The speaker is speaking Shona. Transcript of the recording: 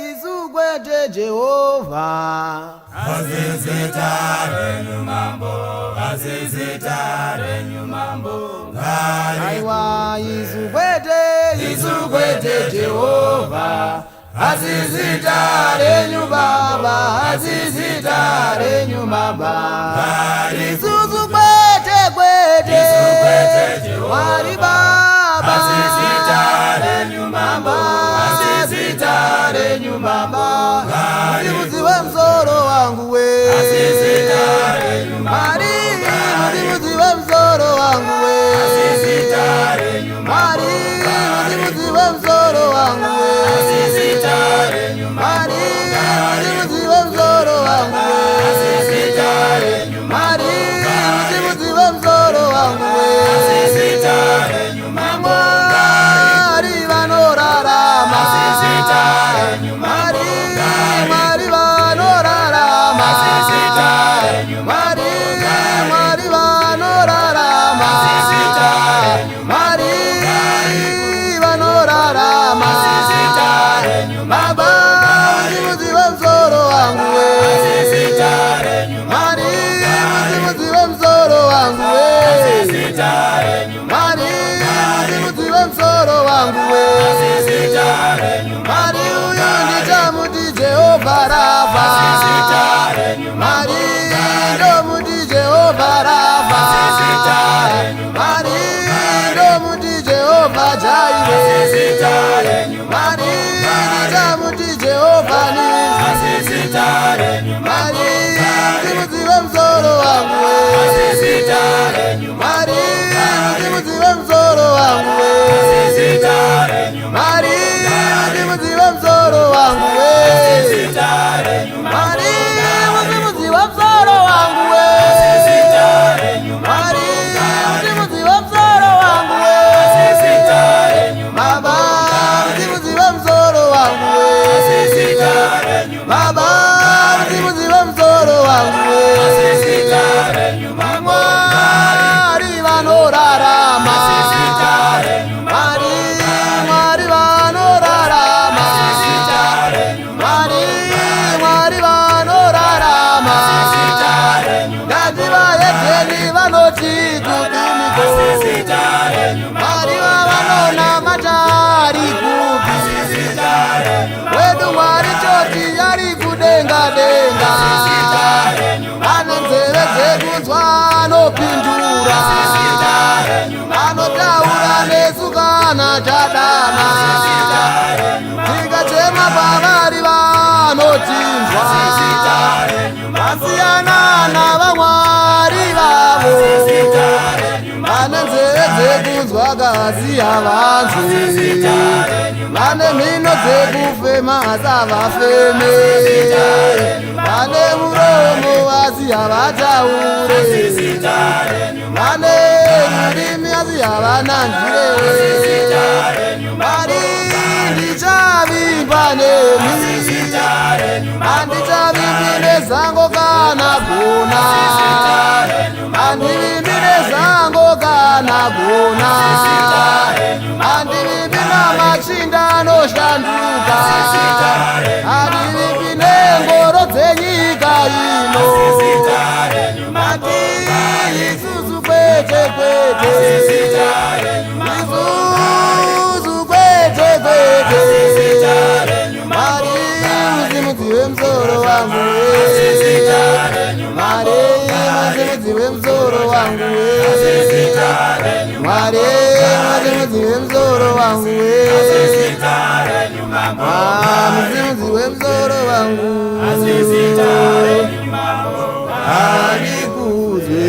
Izugwete Jehova. Azizitare nyumambo, azizitare nyumambo. Aiwa izugwete Jehova. Azizitare nyumamba, azizitare nyumamba. Izugwete Wari Baba. Azizitare nyumambo, azizitare nyumamba. Ndimuziwe mzoro wangu we. azizitare nyumambo. Ndimuziwe mzoro wangu we. Azizitare nyumambo. Ndimuziwe mzoro wangu we. Azizitare nyumambo. Ndimuziwe mzoro wangu we. Azizitare nyumambo. Ndimuziwe mzoro wangu we. Azizitare nyumambo. Mari vanorarama. Azizitare nyumambo. Mari vanorarama. Azizitare nyumambo. Mari vanorarama. Azizitare nyumambo. Mari vanorarama. Azizitare nyumambo. Baba, ndimuziwe mzoro wangu we. Azizitare nyumambo. Ndimuziwe mzoro wangu we. Azizitare nyumambo. Ndimuziwe mzoro wangu we. Azizitare nyumambo. Uyu ndichamuti Jehova Rafa. Azizitare nyumambo. Ndomuti Jehova Rafa. Azizitare nyumambo. Ndomuti Jehova Jaire. Azizitare nyumambo. Ndichamuti Jehova Nisi. Azizitare nyumambo. Ndimuziwe mzoro wangu we. Azizitare nyumambo. Ndimuziwe mzoro wangu we. Azizitare nyumambo. Ndimuziwe mzoro wangu we. Azizitare nyumambo. Ndimuziwe mzoro wangu we. Azizitare nyumambo. Ndimuziwe mzoro wangu we. Azizitare nyumambo. Baba, ndimuziwe mzoro wangu we. Azizitare nyumambo. Baba, ndimuziwe mzoro wangu we. Azizitare nyumambo. Mari vanorarama. Azizitare nyumambo. Mari vanorarama. Azizitare nyumambo. Mari vanorarama. Azizitare nyumambo. Ngati vayedzeni vanoti kudiniko. Azizitare nyumambo. Mari vavanona matari kupi. Azizitare nyumambo. Wedu Mwari choti yari kudenga denga. Azizitare nyumambo. Ane nzeve dzekuzwa anopindura. Azizitare nyumambo. Anotaura nesu kana chadana. Azizitare nyumambo. Tikachema pavari vanotinzwa. Azizitare nyumambo. Vasiyana navamwari vavo. Azizitare nyumambo. Vane nzeve dzekuzwa kasi havanzwi. Azizitare nyumambo. Vane mhino dzekufema asi havafeme. Vane muromo asi havataure. Azizitare nyumambo. Vane rurimi asi havananzwire. Azizitare nyumambo. Mari ndichavimba nemi. Azizitare nyumambo. Handichavimbi nezango kana gona. Azizitare nyumambo. Handivimbi nezango kana gona. Azizitare nyumambo. Handivimbi namachinda anoshanduka. Azizitare nyumambo. Handivimbi nengoro dzenyika ino. Azizitare nyumambo. Isusu kwete kwete. Azizitare nyumambo. Isusu kwete kwete. Azizitare nyumambo. Mari muzimudziwe mzoro wangu we. Azizitare nyumambo. Mari muzimudziwe mzoro wangu we. Azizitare nyumambo. Mari muzimudziwe mzoro wangu we. Azizitare nyumambo. Muzimudziwe mzoro wangu. Azizitare nyumambo. Andikuzwe.